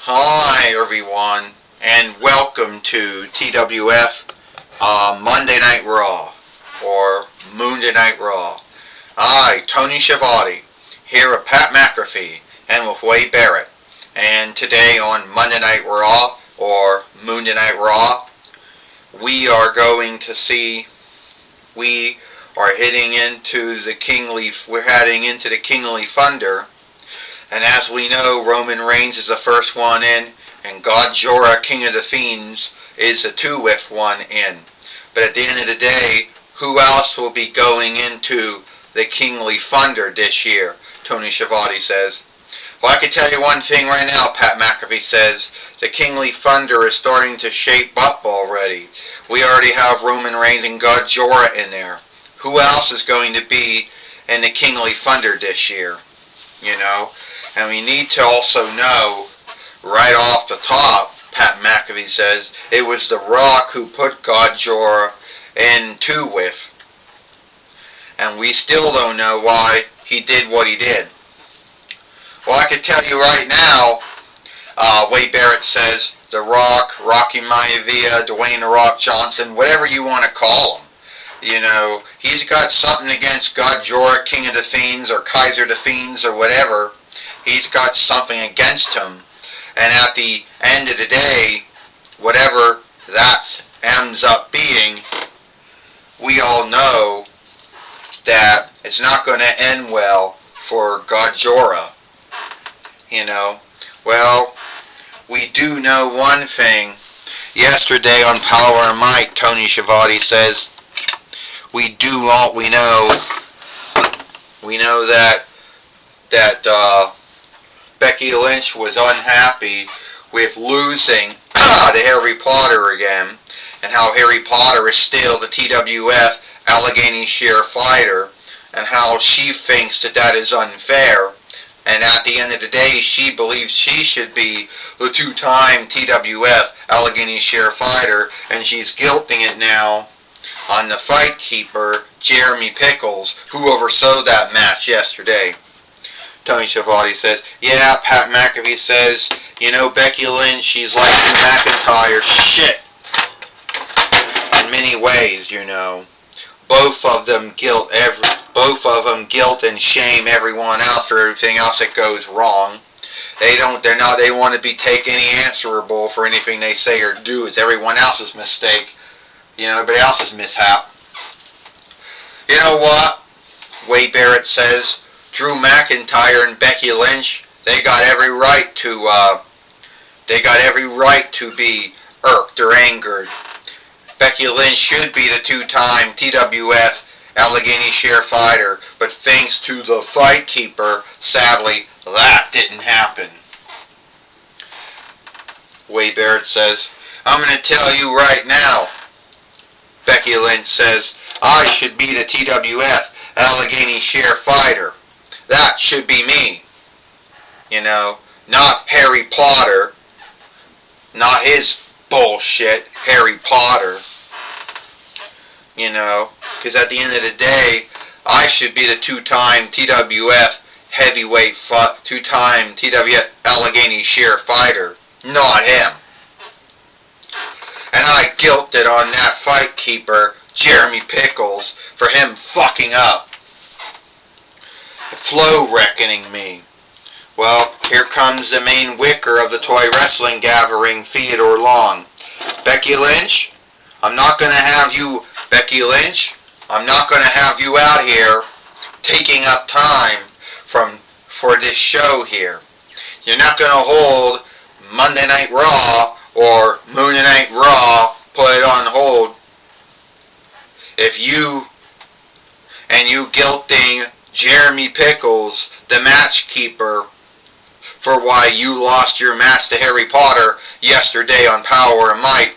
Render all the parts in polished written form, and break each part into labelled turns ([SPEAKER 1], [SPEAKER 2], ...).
[SPEAKER 1] Hi everyone, and welcome to TWF Monday Night Raw, or Monday Night Raw. I, Tony Schiavone, here with Pat McAfee and with Wade Barrett. And today on Monday Night Raw, or Monday Night Raw, we are going to see, we are we're heading into the Kingly Thunder. And as we know, Roman Reigns is the first one in, and God Jorah, King of the Fiends, is the 2-with one in. But at the end of the day, who else will be going into the Kingly Thunder this year? Tony Schiavone says. Well, I can tell you one thing right now, Pat McAfee says. The Kingly Thunder is starting to shape up already. We already have Roman Reigns and God Jorah in there. Who else is going to be in the Kingly Thunder this year? You know? And we need to also know, right off the top, Pat McAfee says, it was The Rock who put God Jorah in 2-with. And we still don't know why he did what he did. Well, I can tell you right now, Wade Barrett says, The Rock, Rocky Maivia, Dwayne The Rock Johnson, whatever you want to call him. You know, he's got something against God Jorah, King of the Fiends, or Kaiser the Fiends, or whatever. He's got something against him. And at the end of the day, whatever that ends up being, we all know that it's not going to end well for God Jorah. You know, well, we do know one thing. Yesterday on Power and Might, Tony Schiavone says, we know that Becky Lynch was unhappy with losing to Harry Potter again, and how Harry Potter is still the TWF Allegheny Sheer fighter, and how she thinks that is unfair, and at the end of the day, she believes she should be the 2-time TWF Allegheny Sheer fighter, and she's guilting it now on the Fight Keeper, Jeremy Pickles, who oversaw that match yesterday. Tony Schiavone says, yeah, Pat McAfee says, you know, Becky Lynch, she's like Drew McIntyre. Shit. In many ways, you know. Both of them guilt and shame everyone else for everything else that goes wrong. They want to be taken answerable for anything they say or do. It's everyone else's mistake. You know, everybody else's mishap. You know what? Wade Barrett says, Drew McIntyre and Becky Lynch, they got every right to be irked or angered. Becky Lynch should be the 2-time TWF Allegheny Sheer fighter, but thanks to the Fight Keeper, sadly, that didn't happen. Wade Barrett says, I'm going to tell you right now, Becky Lynch says, I should be the TWF Allegheny Sheer fighter. That should be me. You know, not Harry Potter. Not his bullshit, Harry Potter. You know, because at the end of the day, I should be the 2-time TWF heavyweight 2-time TWF Allegheny Sheer fighter. Not him. And I guilted on that Fight Keeper, Jeremy Pickles, for him fucking up. Flow reckoning me. Well, here comes the main wicker of the toy wrestling gathering, Theodore Long. Becky Lynch, I'm not going to have you out here taking up time for this show here. You're not going to hold Monday Night Raw or Monday Night Raw, put it on hold. If you guilting Jeremy Pickles, the match keeper, for why you lost your match to Harry Potter yesterday on Power and Might,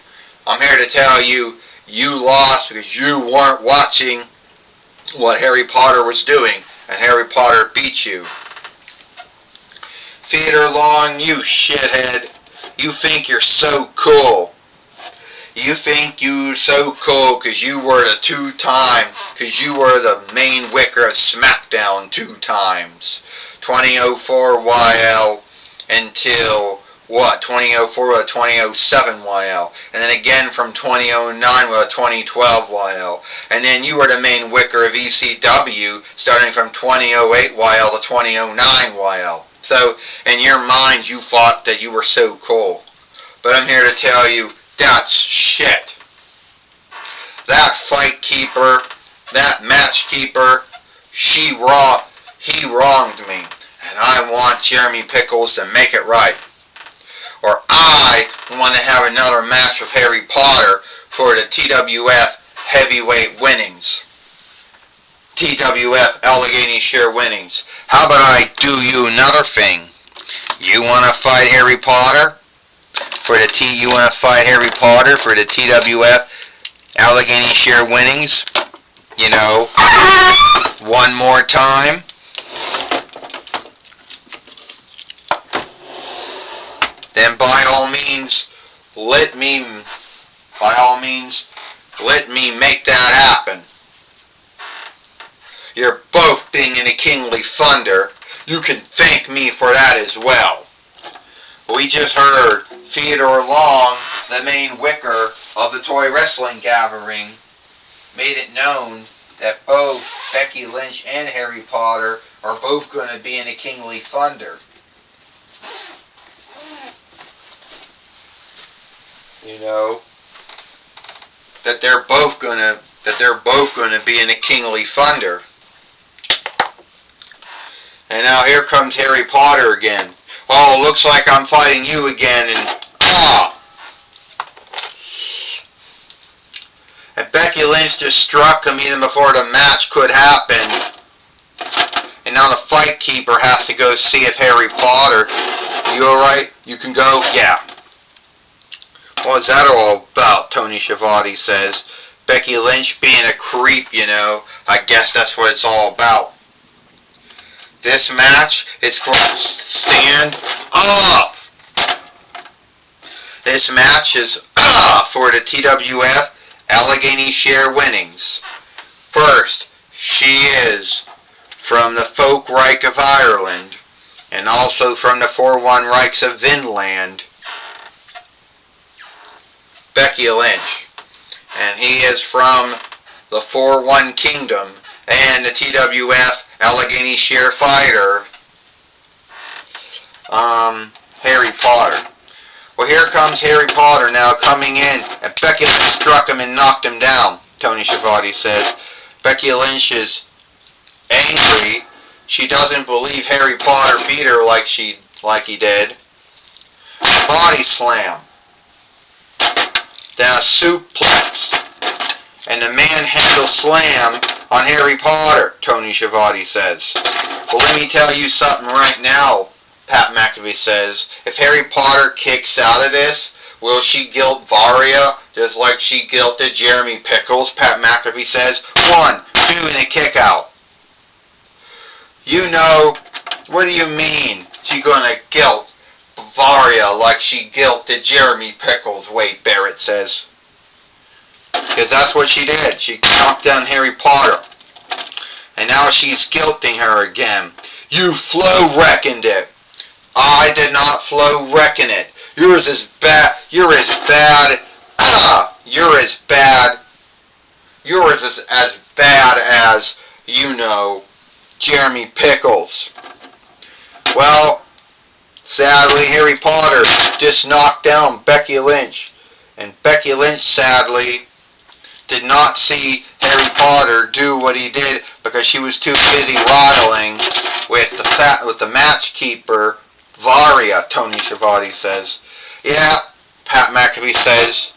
[SPEAKER 1] I'm here to tell you, you lost because you weren't watching what Harry Potter was doing, and Harry Potter beat you. Theodore Long, you shithead. You think you're so cool. You think you're so cool because you were the 2-time, because you were the main wicker of SmackDown 2 times. 2004 YL until 2004 with a 2007 YL, and then again from 2009 with a 2012 YL, and then you were the main wicker of ECW starting from 2008 YL to 2009 YL. So in your mind you thought that you were so cool, but I'm here to tell you that's shit. That fight keeper, that match keeper, he wronged me, and I want Jeremy Pickles to make it right. Or I want to have another match with Harry Potter for the TWF heavyweight winnings. TWF Allegheny Share winnings. How about I do you another thing? You want to fight Harry Potter for the TWF Allegheny Share winnings? You know, one more time. Then by all means, let me make that happen. You're both being in a Kingly Thunder. You can thank me for that as well. We just heard Theodore Long, the main wicker of the Toy Wrestling Gathering, made it known that both Becky Lynch and Harry Potter are both going to be in a Kingly Thunder. You know, that they're both gonna be in a Kingly Thunder. And now here comes Harry Potter again. Oh, looks like I'm fighting you again, and Becky Lynch just struck him even before the match could happen. And now the fight keeper has to go see if Harry Potter, you alright? You can go? Yeah. What's that all about? Tony Schiavone says. Becky Lynch being a creep, you know. I guess that's what it's all about. This match is for stand up. This match is for the TWF Allegheny Share winnings. First, she is from the Folk Reich of Ireland and also from the 4-1 Reichs of Vinland. Becky Lynch, and he is from the 4-1 Kingdom and the TWF Allegheny Share fighter, Harry Potter. Well, here comes Harry Potter now coming in, and Becky Lynch struck him and knocked him down, Tony Schiavone says. Becky Lynch is angry. She doesn't believe Harry Potter beat her like he did. Body slam. Then a suplex, and the manhandle slam on Harry Potter, Tony Schiavone says. Well, let me tell you something right now, Pat McAfee says. If Harry Potter kicks out of this, will she guilt Varia just like she guilted Jeremy Pickles, Pat McAfee says. 1, 2, and a kick out. You know, what do you mean she's gonna guilt Varia like she guilted Jeremy Pickles, Wade Barrett says. Because that's what she did. She knocked down Harry Potter. And now she's guilting her again. You flow reckoned it. I did not flow reckon it. You're as bad as, you know, Jeremy Pickles. Well, sadly, Harry Potter just knocked down Becky Lynch. And Becky Lynch, sadly, did not see Harry Potter do what he did because she was too busy riling with the match keeper, Varia, Tony Schiavone says. Yeah, Pat McAfee says.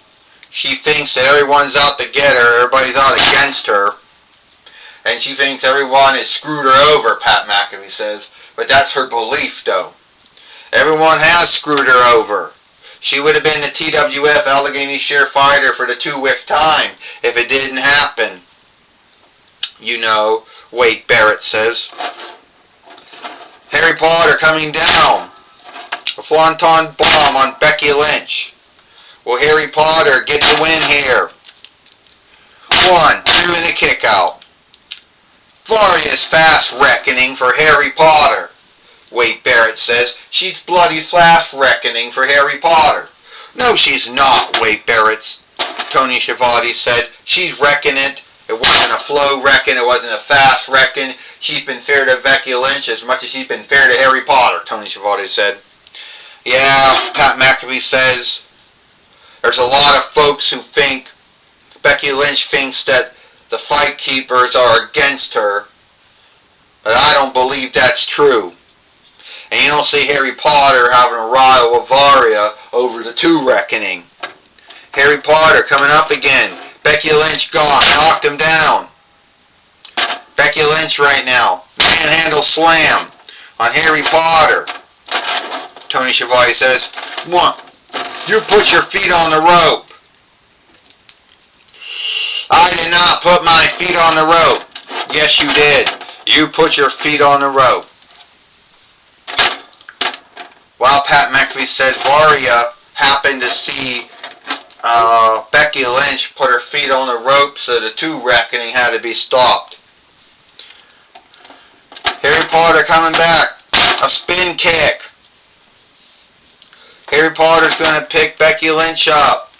[SPEAKER 1] She thinks that everyone's out to get her, everybody's out against her. And she thinks everyone has screwed her over, Pat McAfee says. But that's her belief, though. Everyone has screwed her over. She would have been the TWF Allegheny Share fighter for the 2-whiff time if it didn't happen. You know, Wade Barrett says. Harry Potter coming down. A Flanton bomb on Becky Lynch. Will Harry Potter get the win here? 1, 2, and a kick out. Various fast reckoning for Harry Potter. Wade Barrett says. She's bloody fast reckoning for Harry Potter. No, she's not, Wade Barrett, Tony Schiavone said. She's reckoning. It wasn't a flow reckon. It wasn't a fast reckon. She's been fair to Becky Lynch as much as she's been fair to Harry Potter, Tony Schiavone said. Yeah, Pat McAfee says, there's a lot of folks who think Becky Lynch thinks that the Fight Keepers are against her, but I don't believe that's true. And you don't see Harry Potter having a row with Varia over the 2 reckoning. Harry Potter coming up again. Becky Lynch knocked him down. Becky Lynch right now. Manhandle slam on Harry Potter. Tony Schiavone says, you put your feet on the rope. I did not put my feet on the rope. Yes, you did. You put your feet on the rope. Well, Pat McAfee said Varia happened to see Becky Lynch put her feet on the rope, so the 2 reckoning had to be stopped. Harry Potter coming back. A spin kick. Harry Potter's going to pick Becky Lynch up.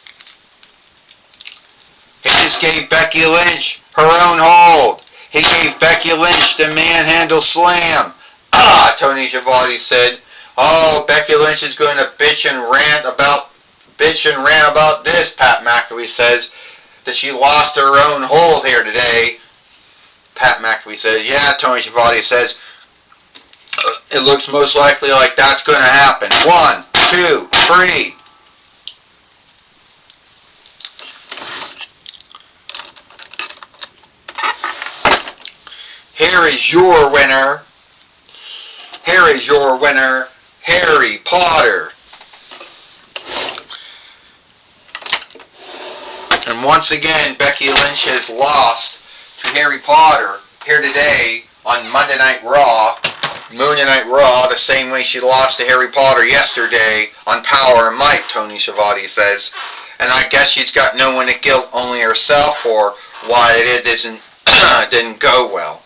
[SPEAKER 1] He just gave Becky Lynch her own hold. He gave Becky Lynch the manhandle slam. Tony Schiavone said, oh, Becky Lynch is going to bitch and rant about this, Pat McAfee says, that she lost her own hold here today. Pat McAfee says, yeah, Tony Schiavone says, it looks most likely like that's going to happen. 1, 2, 3. Here is your winner. Here is your winner, Harry Potter. And once again, Becky Lynch has lost to Harry Potter here today on Monday Night Raw, Monday Night Raw, the same way she lost to Harry Potter yesterday on Power and Might, Tony Schiavone says. And I guess she's got no one to guilt, only herself for why it didn't go well.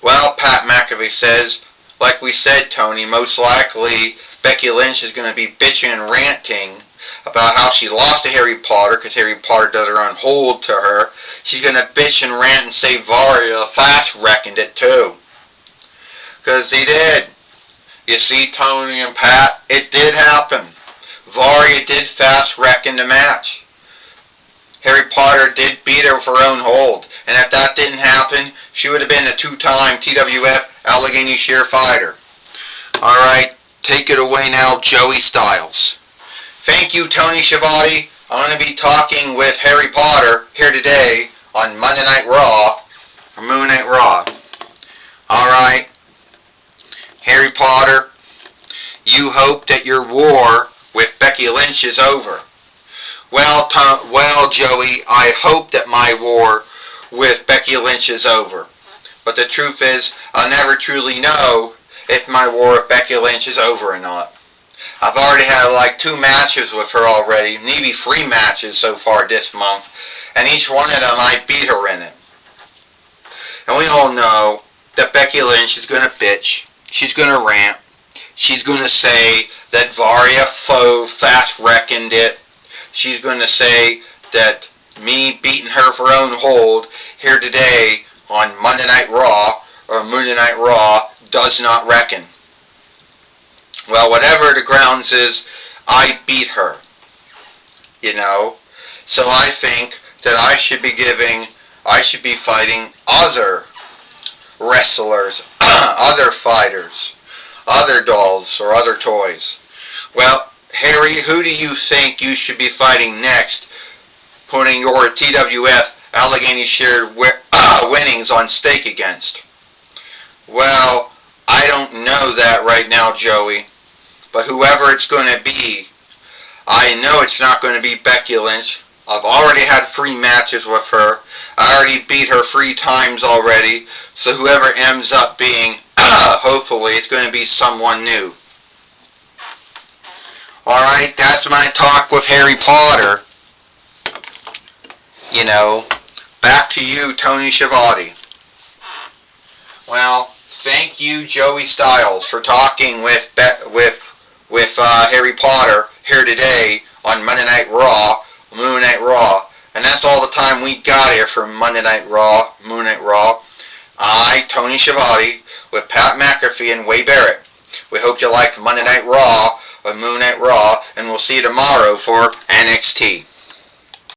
[SPEAKER 1] Well, Pat McAfee says, like we said, Tony, most likely Becky Lynch is going to be bitching and ranting about how she lost to Harry Potter because Harry Potter does her own hold to her. She's going to bitch and rant and say Varia fast reckoned it too. Because he did. You see, Tony and Pat, it did happen. Varia did fast reckon the match. Harry Potter did beat her with her own hold. And if that didn't happen, she would have been a 2-time TWF Allegheny Shear fighter. Alright, take it away now, Joey Styles. Thank you, Tony Schiavone. I'm going to be talking with Harry Potter here today on Monday Night Raw, or Moon Night Raw. Alright, Harry Potter, you hope that your war with Becky Lynch is over. Well, Joey, I hope that my war with Becky Lynch is over. But the truth is, I'll never truly know if my war with Becky Lynch is over or not. I've already had like 2 matches with her already, maybe 3 matches so far this month, and each one of them I beat her in it. And we all know that Becky Lynch is going to bitch, she's going to rant, she's going to say that Varia fast reckoned it, she's going to say that me beating her for her own hold here today on Monday Night Raw, or Monday Night Raw, does not reckon. Well, whatever the grounds is, I beat her. You know? So I think that I should be fighting other wrestlers, other fighters, other dolls, or other toys. Well, Harry, who do you think you should be fighting next, putting your TWF Allegheny Shear winnings on stake against? Well, I don't know that right now, Joey. But whoever it's going to be, I know it's not going to be Becky Lynch. I've already had 3 matches with her. I already beat her 3 times already. So whoever ends up being, hopefully, it's going to be someone new. Alright, that's my talk with Harry Potter. You know, back to you, Tony Schiavone. Well, Thank you, Joey Styles, for talking with Harry Potter here today on Monday Night Raw, Moon Night Raw. And that's all the time we got here for Monday Night Raw, Moon Night Raw. I, Tony Schiavone, with Pat McAfee and Wade Barrett. We hope you liked Monday Night Raw or Moon Night Raw, and we'll see you tomorrow for NXT.